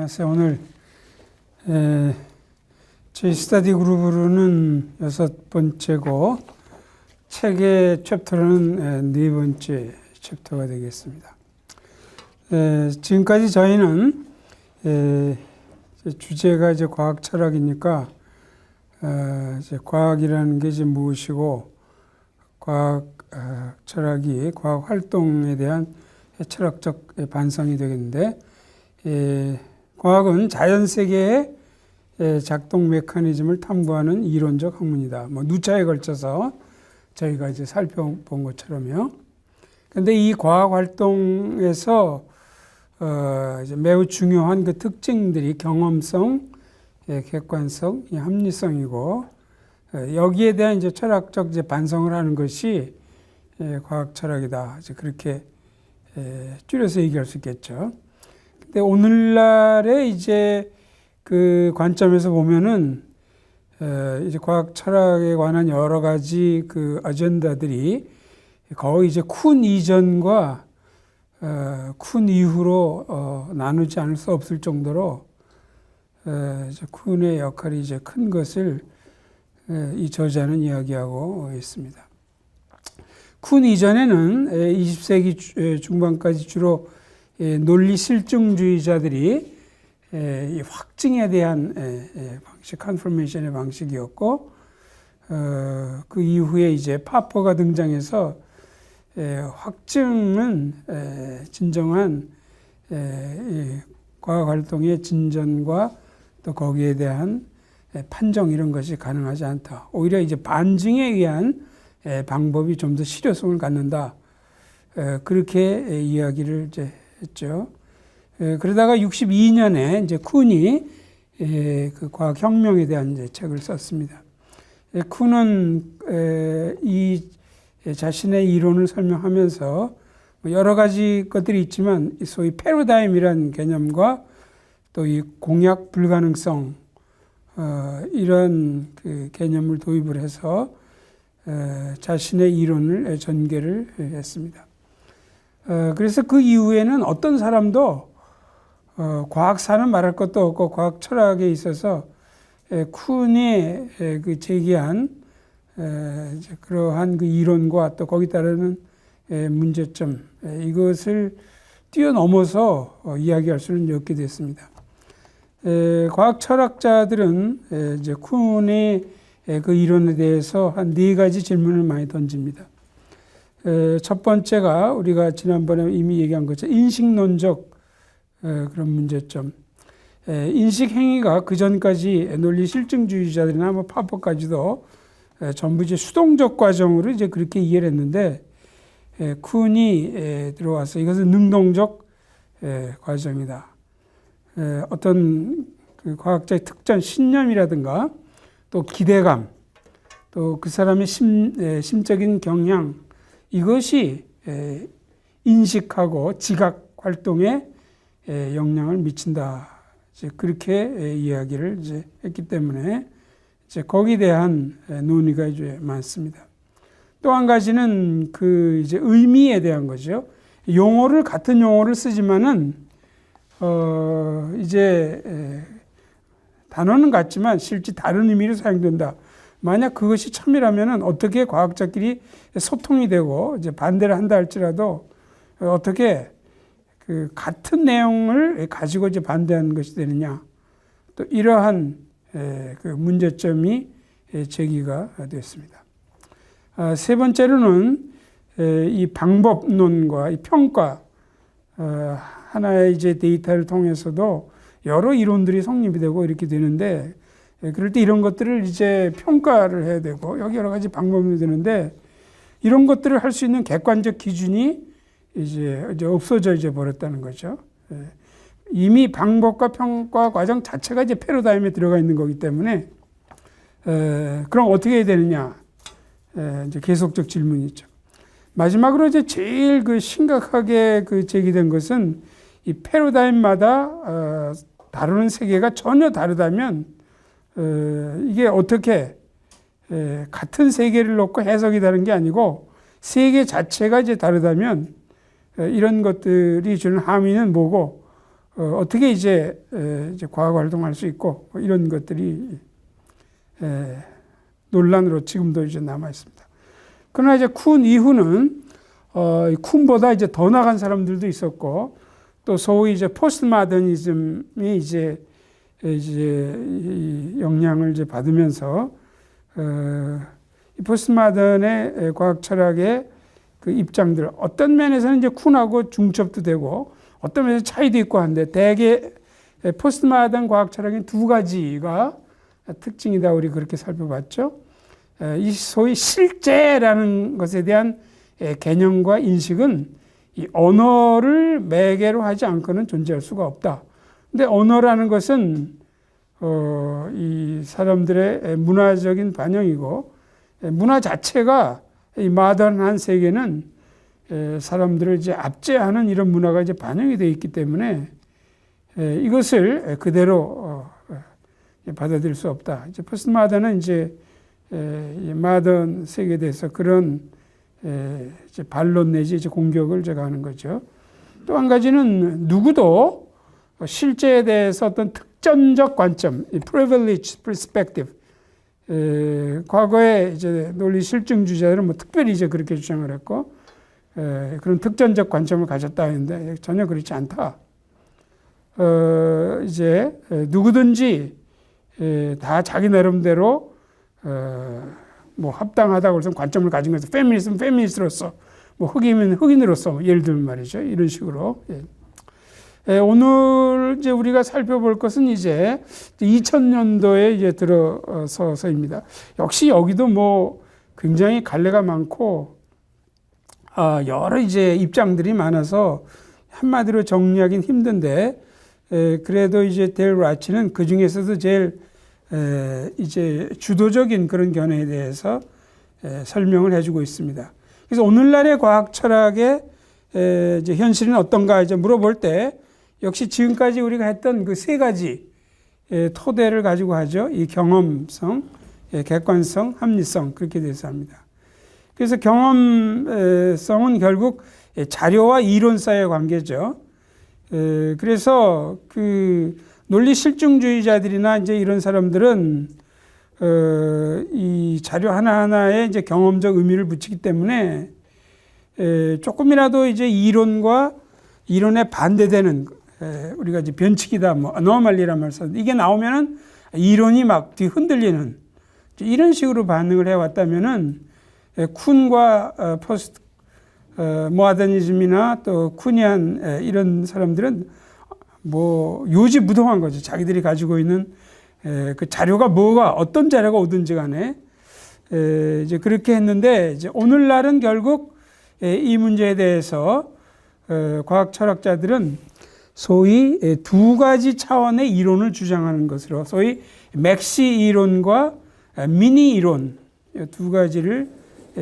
안녕하세요. 오늘 저희 스터디 그룹으로는 6번째고 책의 챕터는 4번째 챕터가 되겠습니다. 지금까지 저희는 주제가 이제 과학 철학이니까 이제 과학이라는 게 이제 무엇이고 과학 철학이 과학 활동에 대한 철학적 반성이 되겠는데, 과학은 자연 세계의 작동 메커니즘을 탐구하는 이론적 학문이다. 누차에 걸쳐서 저희가 이제 살펴본 것처럼요. 그런데 이 과학 활동에서 이제 매우 중요한 그 특징들이 경험성, 객관성, 합리성이고, 여기에 대한 이제 철학적 이제 반성을 하는 것이 과학 철학이다. 이제 그렇게 줄여서 얘기할 수 있겠죠. 근데 오늘날의 이제 그 관점에서 보면은 이제 과학 철학에 관한 여러 가지 그 아젠다들이 거의 이제 쿤 이전과 쿤 이후로 나누지 않을 수 없을 정도로 이제 쿤의 역할이 이제 큰 것을 이 저자는 이야기하고 있습니다. 쿤 이전에는 20세기 중반까지 주로 논리 실증주의자들이 이 확증에 대한 방식, 컨퍼메이션의 방식이었고, 그 이후에 이제 파퍼가 등장해서 확증은 진정한 과학 활동의 진전과 또 거기에 대한 판정 이런 것이 가능하지 않다. 오히려 이제 반증에 의한 방법이 좀 더 실효성을 갖는다. 그렇게 이야기를 이제 했죠. 그러다가 62년에 이제 쿤이 그 과학혁명에 대한 이제 책을 썼습니다. 쿤은 이 자신의 이론을 설명하면서 여러 가지 것들이 있지만 소위 패러다임이라는 개념과 또 이 공약 불가능성 이런 그 개념을 도입을 해서 자신의 이론을 전개를 했습니다. 그래서 그 이후에는 어떤 사람도 과학사는 말할 것도 없고 과학 철학에 있어서 쿤이 그 제기한 그러한 그 이론과 또 거기 따르는 문제점 이것을 뛰어넘어서 이야기할 수는 없게 됐습니다. 과학 철학자들은 이제 쿤의 그 이론에 대해서 한 4가지 질문을 많이 던집니다. 첫 번째가 우리가 지난번에 이미 얘기한 것처럼 인식론적 그런 문제점. 인식 행위가 그 전까지 논리 실증주의자들이나 파퍼까지도 전부 이제 수동적 과정으로 이제 그렇게 이해를 했는데, 쿤이 들어와서 이것은 능동적 과정이다. 어떤 그 과학자의 특정 신념이라든가 또 기대감, 또 그 사람의 심적인 경향, 이것이 인식하고 지각 활동에 영향을 미친다. 이제 그렇게 이야기를 이제 했기 때문에 이제 거기에 대한 논의가 이제 많습니다. 또 한 가지는 그 이제 의미에 대한 거죠. 같은 용어를 쓰지만은 이제 단어는 같지만 실제 다른 의미로 사용된다. 만약 그것이 참이라면은 어떻게 과학자끼리 소통이 되고 이제 반대를 한다 할지라도 어떻게 그 같은 내용을 가지고 이제 반대하는 것이 되느냐. 또 이러한 그 문제점이 제기가 됐습니다. 세 번째로는 이 방법론과 이 평가, 하나의 이제 데이터를 통해서도 여러 이론들이 성립이 되고 이렇게 되는데, 그럴 때 이런 것들을 이제 평가를 해야 되고 여기 여러 가지 방법이 되는데, 이런 것들을 할 수 있는 객관적 기준이 이제 없어져 이제 버렸다는 거죠. 이미 방법과 평가 과정 자체가 이제 패러다임에 들어가 있는 거기 때문에, 그럼 어떻게 해야 되느냐? 이제 계속적 질문이죠. 마지막으로 이제 제일 그 심각하게 그 제기된 것은 이 패러다임마다 다루는 세계가 전혀 다르다면 이게 어떻게 같은 세계를 놓고 해석이 다른 게 아니고 세계 자체가 이제 다르다면 이런 것들이 주는 함의는 뭐고 어떻게 이제 과학 활동할 수 있고 이런 것들이 논란으로 지금도 이제 남아 있습니다. 그러나 이제 쿤 이후는 쿤보다 이제 더 나간 사람들도 있었고 또 소위 이제 포스트 모더니즘이 이제 영향을 이제 받으면서 이 포스트 모던의 과학 철학의 그 입장들 어떤 면에서는 이제 쿤하고 중첩도 되고 어떤 면에서 차이도 있고 한데 대개 포스트 모던 과학 철학의 두 가지가 특징이다 우리 그렇게 살펴봤죠. 이 소위 실제라는 것에 대한 개념과 인식은 이 언어를 매개로 하지 않고는 존재할 수가 없다. 근데 언어라는 것은 이 사람들의 문화적인 반영이고 문화 자체가 이 마더한 세계는 사람들을 이제 압제하는 이런 문화가 이제 반영이 되어 있기 때문에 이것을 그대로 받아들일 수 없다. 이제 포스트 마더는 이제 마던 세계에 대해서 그런 이제 반론 내지 이제 공격을 제가 하는 거죠. 또 한 가지는 누구도 실제에 대해서 어떤 특전적 관점, privileged perspective, 과거에 이제 논리 실증주의자들은 뭐 특별히 이제 그렇게 주장을 했고, 그런 특전적 관점을 가졌다 했는데 전혀 그렇지 않다. 이제 누구든지 다 자기 나름대로 뭐 합당하다고 해서 관점을 가진 것에서 페미니스트는 페미니스트로서, 뭐 흑인은 흑인으로서 예를 들면 말이죠. 이런 식으로. 오늘 이제 우리가 살펴볼 것은 이제 2000년도에 이제 들어서서입니다. 역시 여기도 뭐 굉장히 갈래가 많고, 여러 이제 입장들이 많아서 한마디로 정리하기는 힘든데, 그래도 이제 델 라치는 그 중에서도 제일 이제 주도적인 그런 견해에 대해서 설명을 해주고 있습니다. 그래서 오늘날의 과학 철학의 이제 현실은 어떤가 이제 물어볼 때 역시 지금까지 우리가 했던 그 세 가지 토대를 가지고 하죠. 이 경험성, 객관성, 합리성 그렇게 돼서 합니다. 그래서 경험성은 결국 자료와 이론 사이의 관계죠. 그래서 그 논리 실증주의자들이나 이제 이런 사람들은 이 자료 하나하나에 이제 경험적 의미를 붙이기 때문에 조금이라도 이제 이론과 이론에 반대되는 우리가 이제 변칙이다, 뭐 anomaly란 말을 썼는데 이게 나오면은 이론이 막 뒤 흔들리는 이런 식으로 반응을 해왔다면은 쿤과 포스트 모더니즘이나 또 쿤이한 이런 사람들은 뭐 요지부동한 거죠. 자기들이 가지고 있는 그 자료가 뭐가 어떤 자료가 오든지 간에 이제 그렇게 했는데 이제 오늘날은 결국 이 문제에 대해서 과학 철학자들은 소위 두 가지 차원의 이론을 주장하는 것으로 소위 맥시 이론과 미니 이론 두 가지를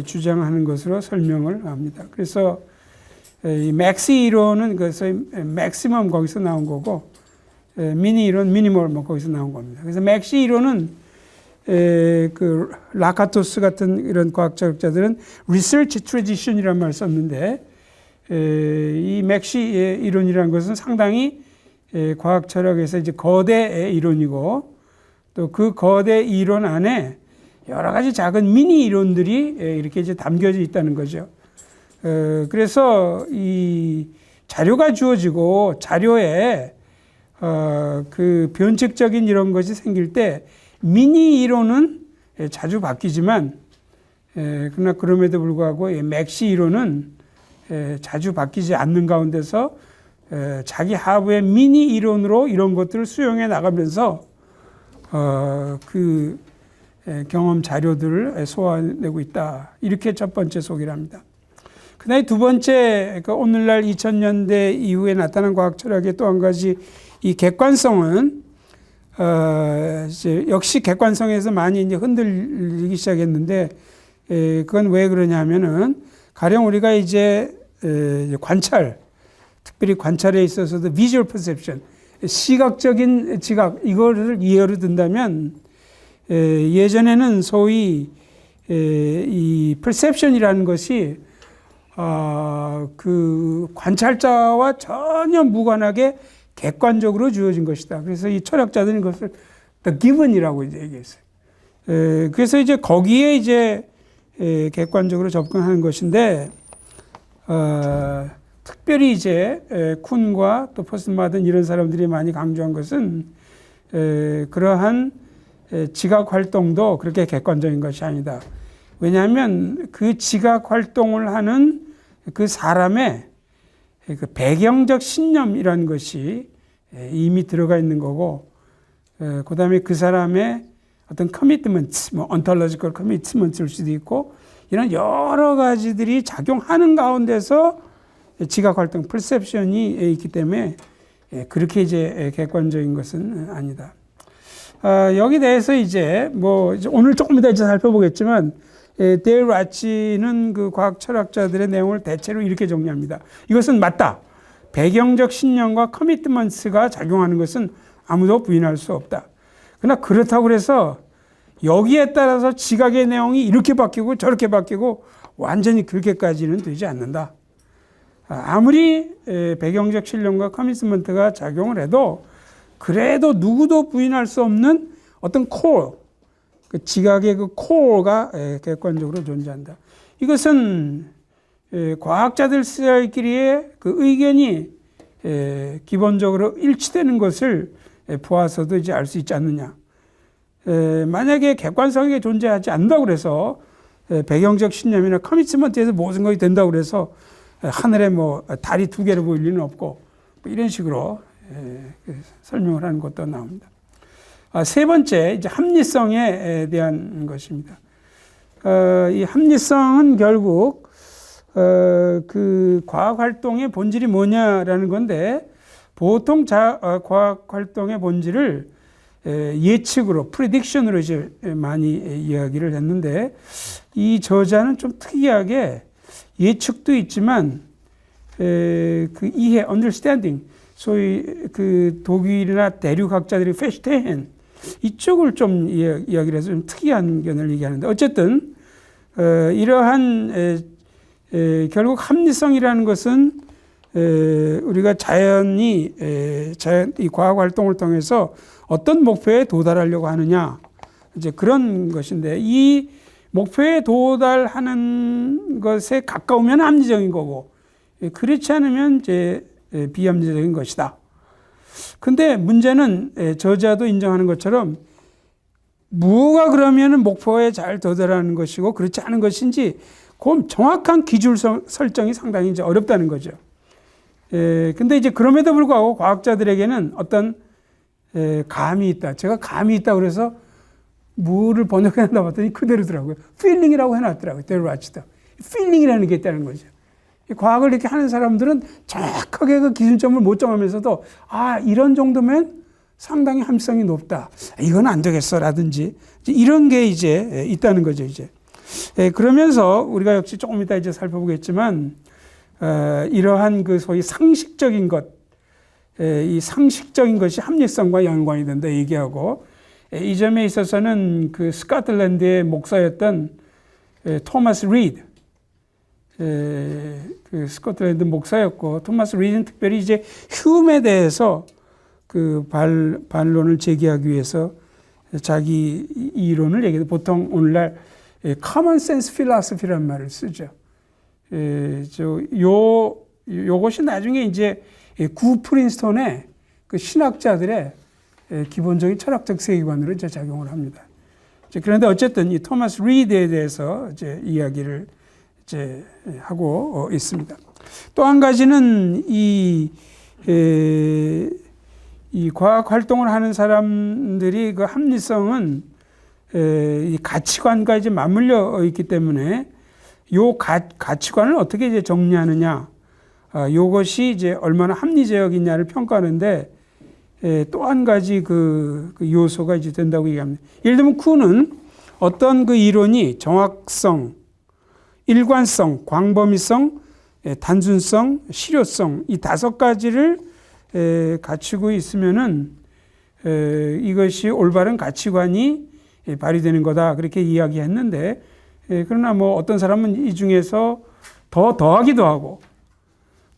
주장하는 것으로 설명을 합니다. 그래서 이 맥시 이론은 그래서 맥시멈 거기서 나온 거고 미니 이론 미니멀 뭐 거기서 나온 겁니다. 그래서 맥시 이론은 그 라카토스 같은 이런 과학자들은 리서치 트래디션이라는 말을 썼는데 이 맥시 이론이라는 것은 상당히 과학 철학에서 이제 거대 이론이고 또 그 거대 이론 안에 여러 가지 작은 미니 이론들이 이렇게 이제 담겨져 있다는 거죠. 그래서 이 자료가 주어지고 자료에 그 변칙적인 이런 것이 생길 때 미니 이론은 자주 바뀌지만 그러나 그럼에도 불구하고 맥시 이론은 자주 바뀌지 않는 가운데서 자기 하부의 미니 이론으로 이런 것들을 수용해 나가면서 그 경험 자료들을 소화내고 있다. 이렇게 첫 번째 소개를 합니다. 그다음에 두 번째, 그 오늘날 2000년대 이후에 나타난 과학 철학의 또 한 가지 이 객관성은 이제 역시 객관성에서 많이 이제 흔들리기 시작했는데 그건 왜 그러냐면은 가령 우리가 이제 관찰, 특별히 관찰에 있어서도 visual perception, 시각적인 지각 이거를 예로 든다면 예전에는 소위 이 perception이라는 것이 그 관찰자와 전혀 무관하게 객관적으로 주어진 것이다. 그래서 이 철학자들은 그것을 the given이라고 이제 얘기했어요. 그래서 이제 거기에 이제 객관적으로 접근하는 것인데, 특별히 이제 쿤과 또 포스트모던 이런 사람들이 많이 강조한 것은 그러한 지각 활동도 그렇게 객관적인 것이 아니다. 왜냐하면 그 지각 활동을 하는 그 사람의 그 배경적 신념이라는 것이 이미 들어가 있는 거고, 그 다음에 그 사람의 어떤 커미트먼트, 뭐 ontological commitment일 수도 있고, 이런 여러 가지들이 작용하는 가운데서 지각 활동, perception이 있기 때문에 그렇게 이제 객관적인 것은 아니다. 여기 대해서 이제 뭐 오늘 조금 이따 이제 살펴보겠지만, 데일 라치는 그 과학 철학자들의 내용을 대체로 이렇게 정리합니다. 이것은 맞다. 배경적 신념과 커미트먼트가 작용하는 것은 아무도 부인할 수 없다. 그러나 그렇다고 해서 여기에 따라서 지각의 내용이 이렇게 바뀌고 저렇게 바뀌고 완전히 그렇게까지는 되지 않는다. 아무리 배경적 신념과 커미트먼트가 작용을 해도 그래도 누구도 부인할 수 없는 어떤 콜, 그 지각의 그 코어가 객관적으로 존재한다. 이것은 과학자들 사이끼리의 그 의견이 기본적으로 일치되는 것을 보아서도 이제 알 수 있지 않느냐. 만약에 객관성이 존재하지 않는다고 그래서 배경적 신념이나 커미트먼트에서 모든 것이 된다고 그래서 하늘에 뭐 달이 두 개로 보일 리는 없고 뭐 이런 식으로 설명을 하는 것도 나옵니다. 세 번째, 이제 합리성에 대한 것입니다. 이 합리성은 결국 그 과학 활동의 본질이 뭐냐라는 건데, 보통 과학 활동의 본질을 예측으로, prediction으로 이제 많이 이야기를 했는데, 이 저자는 좀 특이하게 예측도 있지만 그 이해, understanding, 소위 그 독일이나 대륙학자들이 페슈테헨 이쪽을 좀 이야기를 해서 좀 특이한 견해를 얘기하는데, 어쨌든 이러한 결국 합리성이라는 것은 우리가 자연이 이 과학 활동을 통해서 어떤 목표에 도달하려고 하느냐, 이제 그런 것인데, 이 목표에 도달하는 것에 가까우면 합리적인 거고, 그렇지 않으면 이제 비합리적인 것이다. 근데 문제는 저자도 인정하는 것처럼 무엇가 그러면 목표에 잘 도달하는 것이고 그렇지 않은 것인지 그 정확한 기준 설정이 상당히 이제 어렵다는 거죠. 근데 이제 그럼에도 불구하고 과학자들에게는 어떤 감이 있다. 제가 감이 있다 그래서 뭐를 번역해놨나 봤더니 그대로더라고요. feeling이라고 해놨더라고요. 데르와치도. feeling이라는 게 있다는 거죠. 과학을 이렇게 하는 사람들은 정확하게 그 기준점을 못 정하면서도 이런 정도면 상당히 합리성이 높다. 이건 안 되겠어 라든지 이런 게 이제 있다는 거죠. 이제 그러면서 우리가 역시 조금 이따 이제 살펴보겠지만 이러한 그 소위 상식적인 것, 이 상식적인 것이 합리성과 연관이 된다 얘기하고, 이 점에 있어서는 그 스코틀랜드의 목사였던 토마스 리드, 그 스코틀랜드 목사였고, 토마스 리드는 특별히 이제 휴메에 대해서 그 반론을 제기하기 위해서 자기 이론을 얘기해요. 보통 오늘날 common sense philosophy라는 말을 쓰죠. 요것이 나중에 이제 구 프린스턴의 그 신학자들의 기본적인 철학적 세계관으로 이제 작용을 합니다. 그런데 어쨌든 이 토마스 리드에 대해서 이제 이야기를 이제 하고 있습니다. 또 한 가지는 이 과학 활동을 하는 사람들이 그 합리성은 이 가치관과 이제 맞물려 있기 때문에 요 가치관을 어떻게 이제 정리하느냐, 요것이 이제 얼마나 합리적이냐를 평가하는데 또 한 가지 그 요소가 이제 된다고 얘기합니다. 예를 들면 쿤은 어떤 그 이론이 정확성, 일관성, 광범위성, 단순성, 실효성 이 5가지를 갖추고 있으면은 이것이 올바른 가치관이 발휘되는 거다 그렇게 이야기했는데, 그러나 뭐 어떤 사람은 이 중에서 더하기도 하고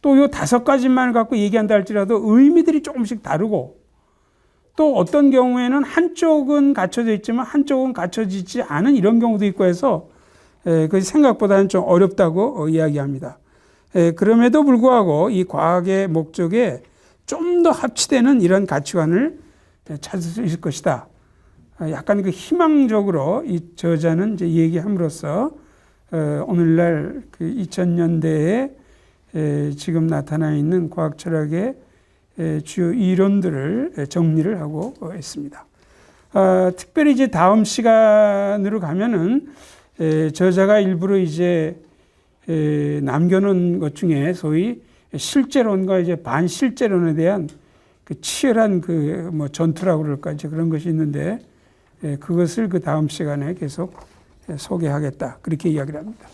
또 요 5가지만 갖고 얘기한다 할지라도 의미들이 조금씩 다르고 또 어떤 경우에는 한쪽은 갖춰져 있지만 한쪽은 갖춰지지 않은 이런 경우도 있고 해서 그 생각보다는 좀 어렵다고 이야기합니다. 그럼에도 불구하고 이 과학의 목적에 좀 더 합치되는 이런 가치관을 찾을 수 있을 것이다. 약간 그 희망적으로 이 저자는 이제 얘기함으로써 오늘날 그 2000년대에 지금 나타나 있는 과학 철학의 주요 이론들을 정리를 하고 있습니다. 특별히 이제 다음 시간으로 가면은 저자가 일부러 이제 남겨놓은 것 중에 소위 실제론과 이제 반실제론에 대한 그 치열한 그 뭐 전투라고 그럴까 이제 그런 것이 있는데 그것을 그 다음 시간에 계속 소개하겠다 그렇게 이야기를 합니다.